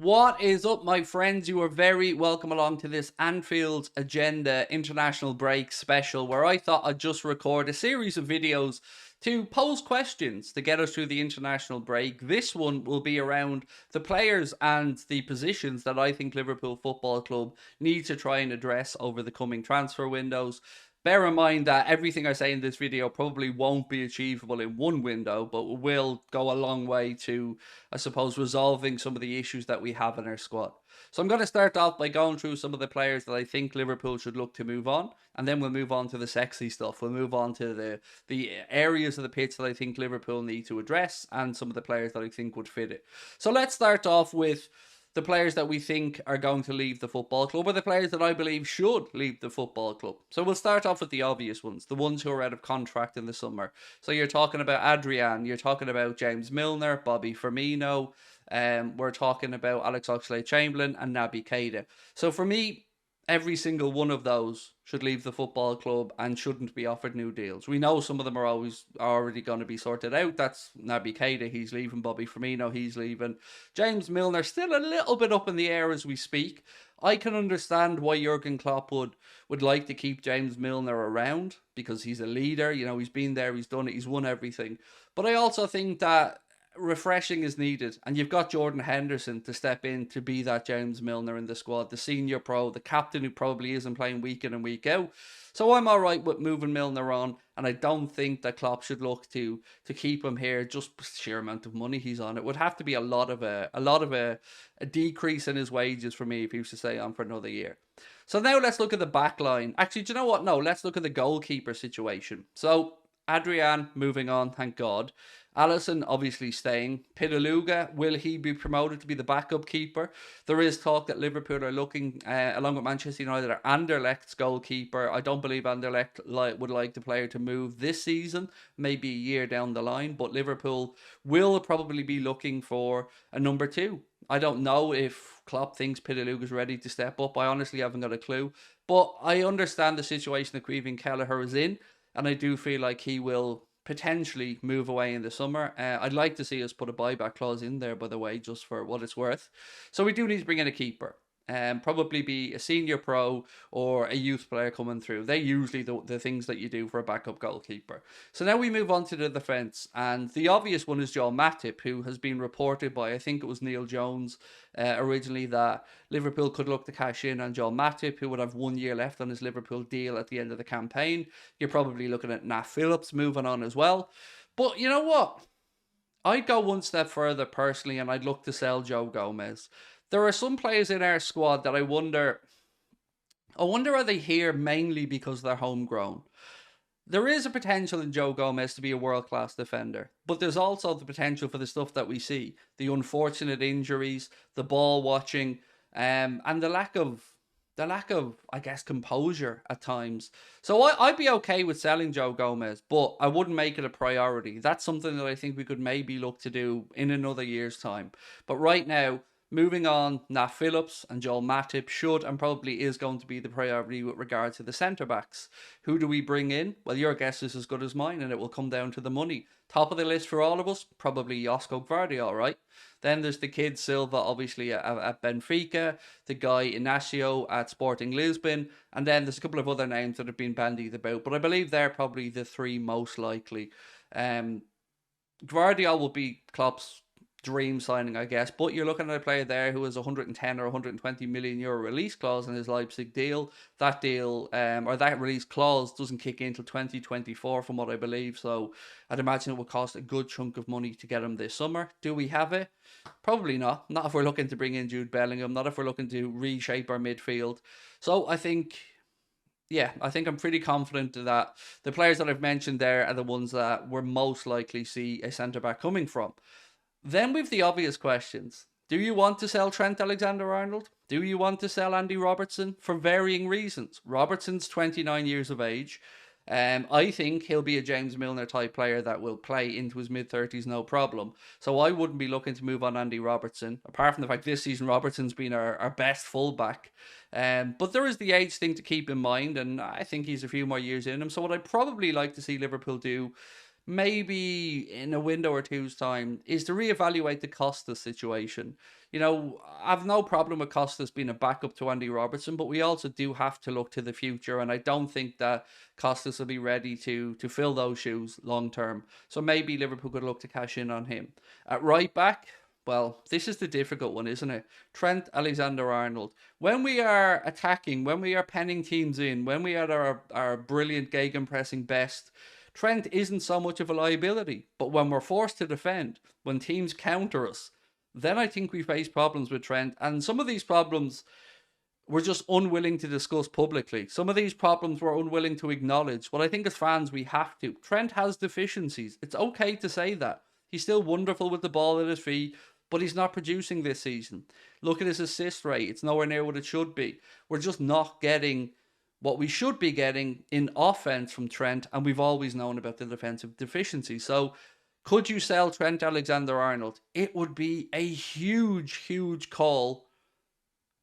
What is up, my friends? You are very welcome along to this Anfield Agenda International Break special, where I thought I'd just record a series of videos to pose questions to get us through the international break. This one will be around the players and the positions that I think Liverpool Football Club need to try and address over the coming transfer windows. Bear in mind that everything I say in this video probably won't be achievable in one window, but will go a long way to, I suppose, resolving some of the issues that we have in our squad. So I'm going to start off by going through some of the players that I think Liverpool should look to move on, and then we'll move on to the sexy stuff. We'll move on to the areas of the pitch that I think Liverpool need to address, and some of the players that I think would fit it. So let's start off with the players that we think are going to leave the football club, or the players that I believe should leave the football club. So we'll start off with the obvious ones, the ones who are out of contract in the summer. So you're talking about Adrian, you're talking about James Milner, Bobby Firmino, we're talking about Alex Oxlade-Chamberlain and Naby Keita. So for me, every single one of those should leave the football club and shouldn't be offered new deals. We know some of them are already going to be sorted out. That's Naby Keita, he's leaving. Bobby Firmino, he's leaving. James Milner, still a little bit up in the air as we speak. I can understand why Jurgen Klopp would like to keep James Milner around, because he's a leader. You know, he's been there, he's done it, he's won everything. But I also think that refreshing is needed, and you've got Jordan Henderson to step in to be that James Milner in the squad, the senior pro, the captain who probably isn't playing week in and week out. So I'm all right with moving Milner on, and I don't think that Klopp should look to keep him here. Just sheer amount of money he's on, it would have to be a lot of a decrease in his wages for me if he was to stay on for another year. So now let's look at the back line. Actually, do you know what? No, let's look at the goalkeeper situation. So Adrian moving on, thank God. Alisson obviously staying. Pitaluga, will he be promoted to be the backup keeper? There is talk that Liverpool are looking, along with Manchester United, at Anderlecht's goalkeeper. I don't believe Anderlecht would like the player to move this season, maybe a year down the line, but Liverpool will probably be looking for a number two. I don't know if Klopp thinks Pitaluga's ready to step up. I honestly haven't got a clue. But I understand the situation that Kevin Kelleher is in, and I do feel like he will potentially move away in the summer. I'd like to see us put a buyback clause in there, by the way, just for what it's worth. So we do need to bring in a keeper. Probably be a senior pro or a youth player coming through. They're usually the things that you do for a backup goalkeeper. So now we move on to the defence, and the obvious one is Joel Matip, who has been reported by, I think it was Neil Jones originally, that Liverpool could look to cash in on Joel Matip, who would have 1 year left on his Liverpool deal at the end of the campaign. You're probably looking at Nat Phillips moving on as well. But you know what? I'd go one step further personally, and I'd look to sell Joe Gomez. There are some players in our squad that I wonder are they here mainly because they're homegrown? There is a potential in Joe Gomez to be a world-class defender, but there's also the potential for the stuff that we see, the unfortunate injuries, the ball watching, and the lack of, I guess, composure at times. So I'd be okay with selling Joe Gomez, but I wouldn't make it a priority. That's something that I think we could maybe look to do in another year's time. But right now, moving on, Nat Phillips and Joel Matip should and probably is going to be the priority with regard to the centre-backs. Who do we bring in? Well, your guess is as good as mine, and it will come down to the money. Top of the list for all of us, probably Josko Gvardiol, right? Then there's the kid Silva, obviously, at Benfica, the guy Inacio at Sporting Lisbon, and then there's a couple of other names that have been bandied about, but I believe they're probably the three most likely. Gvardiol will be Klopp's dream signing, I guess, but you're looking at a player there who has 110 or 120 million euro release clause in his Leipzig deal. That deal, or that release clause, doesn't kick in until 2024 from what I believe, so I'd imagine it would cost a good chunk of money to get him this summer. Do we have it? Probably not. Not if we're looking to bring in Jude Bellingham, not if we're looking to reshape our midfield. So I think I'm pretty confident that the players that I've mentioned there are the ones that we're most likely see a centre-back coming from. Then we've the obvious questions. Do you want to sell Trent Alexander-Arnold? Do you want to sell Andy Robertson? For varying reasons. Robertson's 29 years of age. I think he'll be a James Milner type player that will play into his mid-30s no problem. So I wouldn't be looking to move on Andy Robertson, apart from the fact this season Robertson's been our best fullback. But there is the age thing to keep in mind, and I think he's a few more years in him. So what I'd probably like to see Liverpool do, maybe in a window or two's time, is to reevaluate the Costas situation. You know, I've no problem with Costas being a backup to Andy Robertson, but we also do have to look to the future, and I don't think that Costas will be ready to fill those shoes long term. So maybe Liverpool could look to cash in on him. At right back, well, this is the difficult one, isn't it? Trent Alexander-Arnold. When we are attacking, when we are penning teams in, when we are at our brilliant gegenpressing best, Trent isn't so much of a liability. But when we're forced to defend, when teams counter us, then I think we face problems with Trent. And some of these problems we're just unwilling to discuss publicly. Some of these problems we're unwilling to acknowledge. But I think as fans, we have to. Trent has deficiencies. It's okay to say that. He's still wonderful with the ball at his feet, but he's not producing this season. Look at his assist rate. It's nowhere near what it should be. We're just not getting what we should be getting in offense from Trent, and we've always known about the defensive deficiency. So could you sell Trent Alexander-Arnold? It would be a huge, huge call,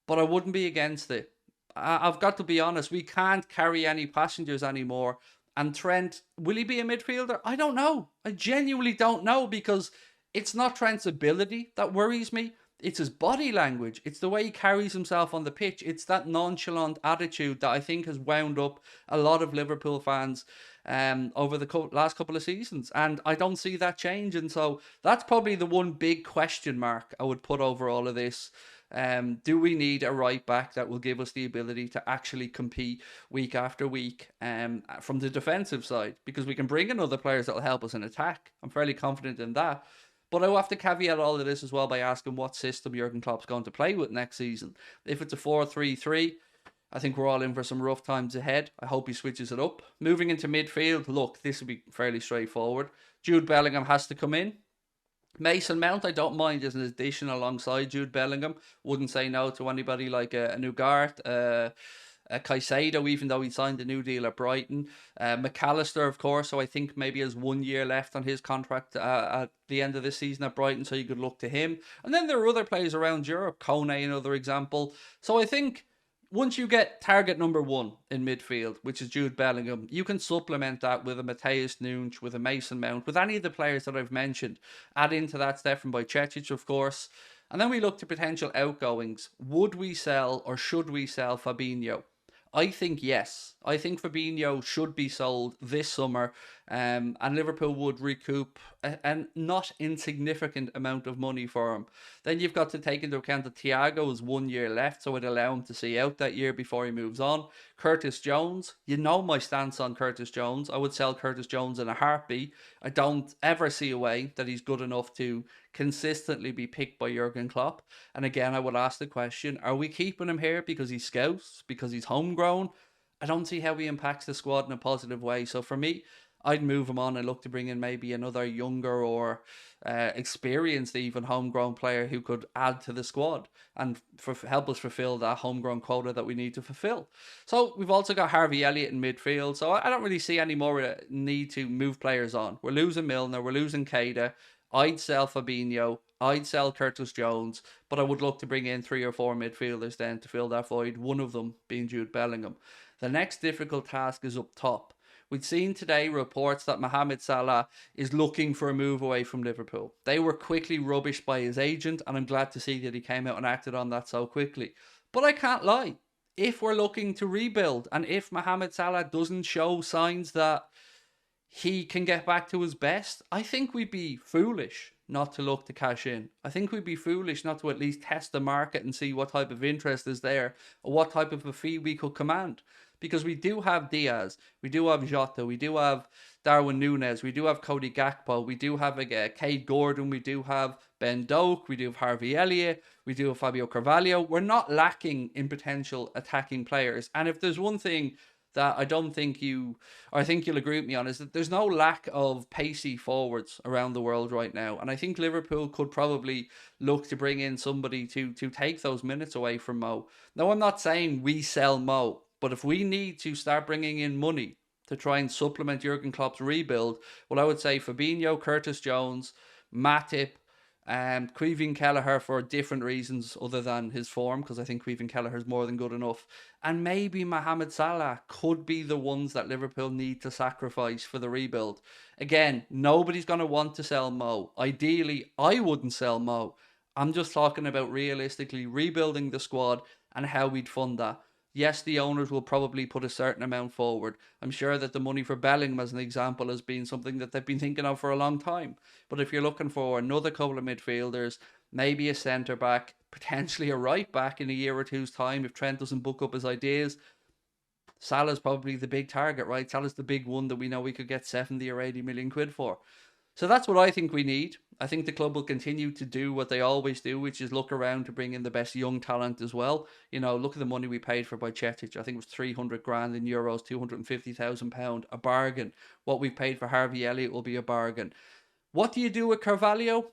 but I wouldn't be against it. I've got to be honest, we can't carry any passengers anymore. And Trent, will he be a midfielder? I don't know. I genuinely don't know, because it's not Trent's ability that worries me. It's his body language. It's the way he carries himself on the pitch. It's that nonchalant attitude that I think has wound up a lot of Liverpool fans over the last couple of seasons. And I don't see that changing. So that's probably the one big question mark I would put over all of this. Do we need a right back that will give us the ability to actually compete week after week from the defensive side? Because we can bring in other players that will help us in attack. I'm fairly confident in that. But I will have to caveat all of this as well by asking what system Jurgen Klopp's going to play with next season. If it's a 4-3-3, I think we're all in for some rough times ahead. I hope he switches it up. Moving into midfield, look, this will be fairly straightforward. Jude Bellingham has to come in. Mason Mount, I don't mind as an addition alongside Jude Bellingham. Wouldn't say no to anybody like a Nugart, Caicedo, even though he signed a new deal at Brighton. McAllister, of course, so I think maybe has 1 year left on his contract at the end of this season at Brighton, so you could look to him. And then there are other players around Europe, Kone, another example. So I think once you get target number one in midfield, which is Jude Bellingham, you can supplement that with a Matheus Nunes, with a Mason Mount, with any of the players that I've mentioned. Add into that Stefan Bajcetic, of course. And then we look to potential outgoings. Would we sell or should we sell Fabinho? I think yes. I think Fabinho should be sold this summer, and Liverpool would recoup a not insignificant amount of money for him. Then you've got to take into account that Thiago has 1 year left, so it'd allow him to see out that year before he moves on. Curtis Jones, you know my stance on Curtis Jones. I would sell Curtis Jones in a heartbeat. I don't ever see a way that he's good enough to consistently be picked by Jurgen Klopp. And again, I would ask the question, are we keeping him here because he's scouts, because he's homegrown? I don't see how he impacts the squad in a positive way. So for me, I'd move him on and look to bring in maybe another younger or experienced even homegrown player who could add to the squad and help us fulfill that homegrown quota that we need to fulfill. So we've also got Harvey Elliott in midfield. So I don't really see any more need to move players on. We're losing Milner, we're losing Keita. I'd sell Fabinho, I'd sell Curtis Jones, but I would look to bring in 3 or 4 midfielders then to fill that void, one of them being Jude Bellingham. The next difficult task is up top. We'd seen today reports that Mohamed Salah is looking for a move away from Liverpool. They were quickly rubbished by his agent, and I'm glad to see that he came out and acted on that so quickly. But I can't lie. If we're looking to rebuild, and if Mohamed Salah doesn't show signs that he can get back to his best, I think we'd be foolish not to look to cash in. I think we'd be foolish not to at least test the market and see what type of interest is there or what type of a fee we could command. Because we do have Diaz, we do have Jota, we do have Darwin Núñez, we do have Cody Gakpo, we do have Cade Gordon, we do have Ben Doak, we do have Harvey Elliott, we do have Fabio Carvalho. We're not lacking in potential attacking players. And if there's one thing that I don't think I think you'll agree with me on, is that there's no lack of pacey forwards around the world right now. And I think Liverpool could probably look to bring in somebody to take those minutes away from Mo. Now, I'm not saying we sell Mo, but if we need to start bringing in money to try and supplement Jurgen Klopp's rebuild, well, I would say Fabinho, Curtis Jones, Matip, Caoimhín Kelleher for different reasons other than his form, because I think Caoimhín Kelleher is more than good enough. And maybe Mohamed Salah could be the ones that Liverpool need to sacrifice for the rebuild. Again, nobody's going to want to sell Mo. Ideally, I wouldn't sell Mo. I'm just talking about realistically rebuilding the squad and how we'd fund that. Yes, the owners will probably put a certain amount forward. I'm sure that the money for Bellingham, as an example, has been something that they've been thinking of for a long time. But if you're looking for another couple of midfielders, maybe a centre back, potentially a right back in a year or two's time, if Trent doesn't book up his ideas, Salah's probably the big target, right? Salah's the big one that we know we could get 70 or 80 million quid for. So that's what I think we need. I think the club will continue to do what they always do, which is look around to bring in the best young talent as well. You know, look at the money we paid for Bajcetic. I think it was 300 grand in euros, £250,000, a bargain. What we've paid for Harvey Elliott will be a bargain. What do you do with Carvalho?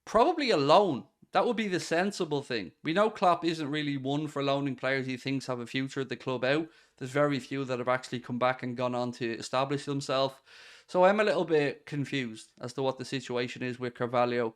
Probably a loan. That would be the sensible thing. We know Klopp isn't really one for loaning players he thinks have a future at the club out. There's very few that have actually come back and gone on to establish themselves. So I'm a little bit confused as to what the situation is with Carvalho.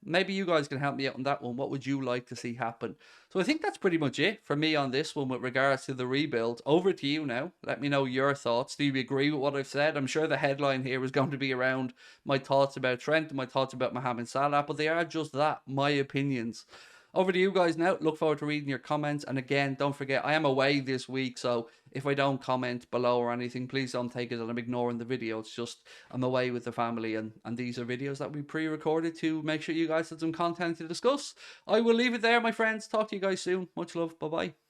Maybe you guys can help me out on that one. What would you like to see happen? So I think that's pretty much it for me on this one with regards to the rebuild. Over to you now. Let me know your thoughts. Do you agree with what I've said? I'm sure the headline here is going to be around my thoughts about Trent and my thoughts about Mohamed Salah, but they are just that, my opinions. Over to you guys now. Look forward to reading your comments. And again, don't forget, I am away this week, so if I don't comment below or anything, please don't take it that I'm ignoring the video. It's just I'm away with the family, and these are videos that we pre-recorded to make sure you guys had some content to discuss. I will leave it there, my friends. Talk to you guys soon. Much love. Bye-bye.